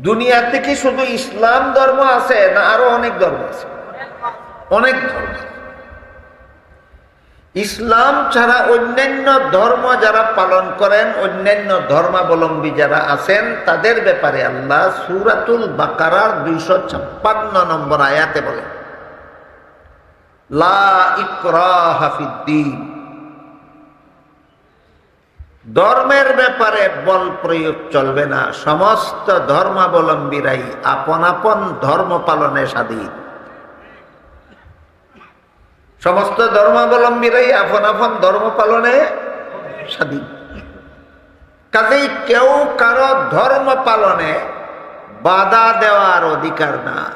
দুনিয়াতে কি শুধু ইসলাম ধর্ম আছে না আরো অনেক ধর্ম আছে? অনেক ধর্ম। ইসলাম ছাড়া অন্যান্য ধর্ম যারা পালন করেন, অন্যান্য ধর্মাবলম্বী যারা আছেন, তাদের ব্যাপারে আল্লাহ সূরাতুল বাকারার 256 নম্বর আয়াতে বলেন, লা ইকরাহা ফিদ্দীন। ধর্মের ব্যাপারে বল প্রয়োগ চলবে না, সমস্ত ধর্মাবলম্বীরাই আপন আপন ধর্ম পালনে স্বাধীন। সমস্ত ধর্মাবলম্বীরাই আপন আপন ধর্ম পালনে স্বাধীন। কাজেই কেউ কারো ধর্ম পালনে বাধা দেওয়ার অধিকার নাই।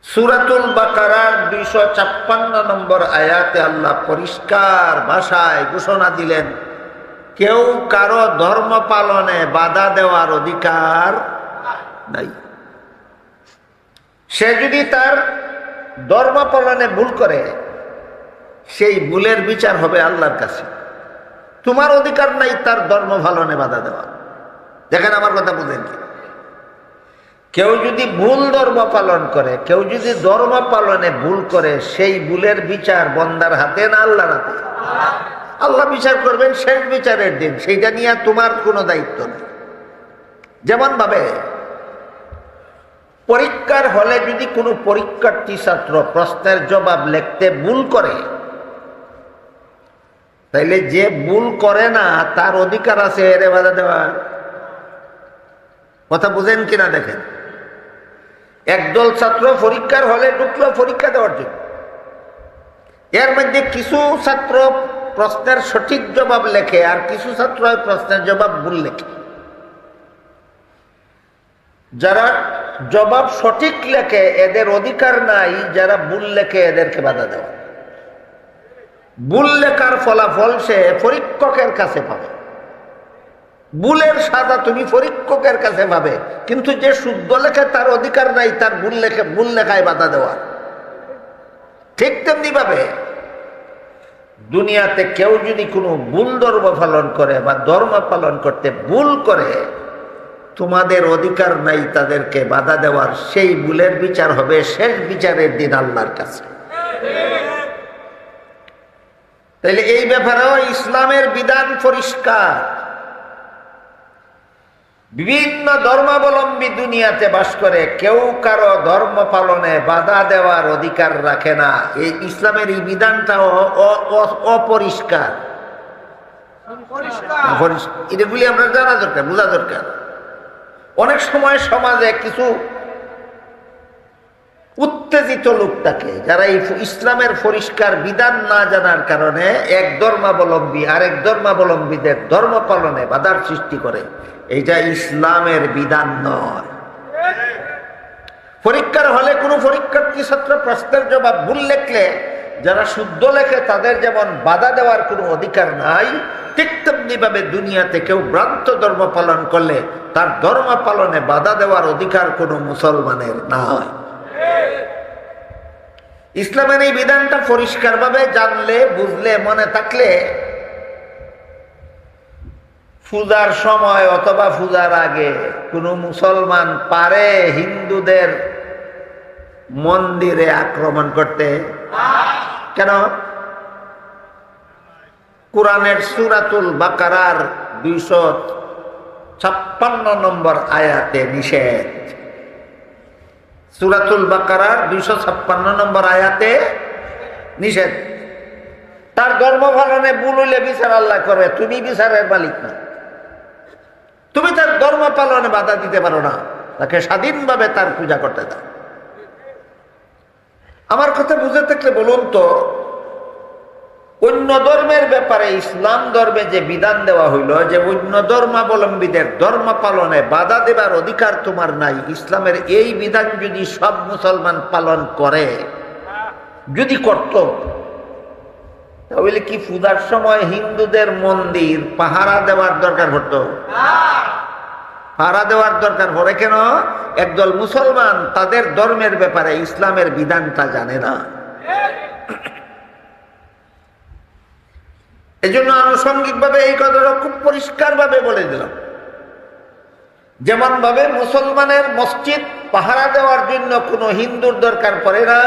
সূরাতুল বাকারার 256 নম্বর আয়াতে আল্লাহ পরিষ্কার ভাষায় ঘোষণা দিলেন, কেউ কারো ধর্ম পালনে বাধা দেওয়ার অধিকার নাই। সে যদি তার ধর্ম পালনে ভুল করে, সেই ভুলের বিচার হবে আল্লাহর কাছে। তোমার অধিকার নাই তার ধর্ম পালনে বাধা দেওয়া। দেখেন, আমার কথা বুঝেন কি? কেউ যদি ভুল ধর্ম পালন করে, কেউ যদি ধর্ম পালনে ভুল করে, সেই ভুলের বিচার বন্দার হাতে না আল্লাহর হাতে? আল্লাহ বিচার করবেন শেষ বিচারের দিন, সেইটা নিয়ে তোমার কোনো দায়িত্ব নেই। যেমন ভাবে পরীক্ষার হলে যদি কোনো পরীক্ষার্থী ছাত্র প্রশ্নের জবাব লিখতে ভুল করে, তাইলে যে ভুল করে না তার অধিকার আছে এর বাধা দেওয়ার। কথা বুঝেন কিনা দেখেন, একদল ছাত্র পরীক্ষার হলে ঢুকলো পরীক্ষা দেওয়ার জন্য। এর মধ্যে কিছু ছাত্র প্রশ্নের সঠিক জবাব লেখে, আর কিছু ছাত্র প্রশ্নের জবাব ভুল লেখে। যারা জবাব সঠিক লেখে এদের অধিকার নাই, যারা ভুল লেখে এদেরকে বাধা দেওয়া। ভুল লেখার ফলাফল সে পরীক্ষকের কাছে পাবে, ভুলের সাজা তুমি পরীক্ষকের কাছে পাবে, কিন্তু যে শুদ্ধ লেখে তার অধিকার নাই তার ভুল লেখায় বাধা দেওয়া। ঠিক তেমনি ভাবে দুনিয়াতে কেউ যদি কোনো ভুল ধর্ম পালন করে বা ধর্ম পালন করতে ভুল করে, তোমাদের অধিকার নাই তাদেরকে বাধা দেওয়ার। সেই ভুলের বিচার হবে শেষ বিচারের দিন আল্লাহর কাছে। তাইলে এই ব্যাপারেও ইসলামের বিধান পরিষ্কার। বিভিন্ন ধর্মাবলম্বী দুনিয়াতে বাস করে, কেউ কারো ধর্ম পালনে বাধা দেওয়ার অধিকার রাখে না। এই ইসলামের এই বিধানটা অপরিষ্কার। এগুলি আমরা জানা দরকার, বোঝা দরকার। অনেক সময় সমাজে কিছু উত্তেজিত লোক থাকে, যারা এই ইসলামের পরিষ্কার বিধান না জানার কারণে এক ধর্মাবলম্বী আরেক ধর্মাবলম্বীদের ধর্ম পালনে বাধার সৃষ্টি করে। এইটা ইসলামের বিধান নয়। পরীক্ষার হলে কোনো পরীক্ষার্থী ছাত্র প্রশ্নের জবাব ভুল লেখলে যারা শুদ্ধ লেখে তাদের যেমন বাধা দেওয়ার কোনো অধিকার নাই, ঠিক তেমনি ভাবে দুনিয়াতে কেউ ভ্রান্ত ধর্ম পালন করলে তার ধর্ম পালনে বাধা দেওয়ার অধিকার কোনো মুসলমানের নাই। ইসলামের এই বিধানটা পরিষ্কারভাবে জানলে, বুঝলে, মনে থাকলে পূজার সময় অথবা পূজার আগে কোন মুসলমান পারে হিন্দুদের মন্দিরে আক্রমণ করতে? কেন? কোরআনের সূরাতুল বাকারার 256 নম্বর আয়াতে নিষেধ। সূরাতুল বাকারার 256 নম্বর আয়াতে নিষেধ। তার ধর্ম পালনে ভুল হইলে বিচার আল্লাহ করবে, তুমি বিচারের মালিক না। তুমি তার ধর্ম পালনে বাধা দিতে পারো না, তাকে স্বাধীনভাবে তার পূজা করতে দাও। আমার কথা বুঝে থাকলে বলুন তো, অন্য ধর্মের ব্যাপারে ইসলাম ধর্মে যে বিধান দেওয়া হইল যে অন্য ধর্মাবলম্বীদের ধর্ম পালনে বাধা দেবার অধিকার তোমার নাই, ইসলামের এই বিধান যদি সব মুসলমান পালন করে, যদি করত, তাহলে কি পূজার সময় হিন্দুদের মন্দির পাহারা দেওয়ার দরকার পড়তো? পাহারা দেওয়ার দরকার পড়ে কেন? একদল মুসলমান তাদের ধর্মের ব্যাপারে ইসলামের বিধানটা জানে না। এই জন্য আনুষঙ্গিক ভাবে এই কথাটা খুব পরিষ্কার ভাবে বলে দিলাম যেমন ভাবে মুসলমানের মসজিদ পাহারা দেওয়ার জন্য কোনো হিন্দুর দরকার পড়ে না,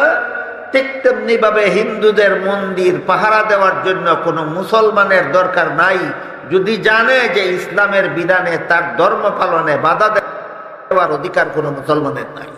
ঠিক তেমনি ভাবে হিন্দুদের মন্দির পাহারা দেওয়ার জন্য কোনো মুসলমানের দরকার নাই, যদি জানে যে ইসলামের বিধানে তার ধর্ম পালনে বাধা দেওয়ার অধিকার কোনো মুসলমানের নাই।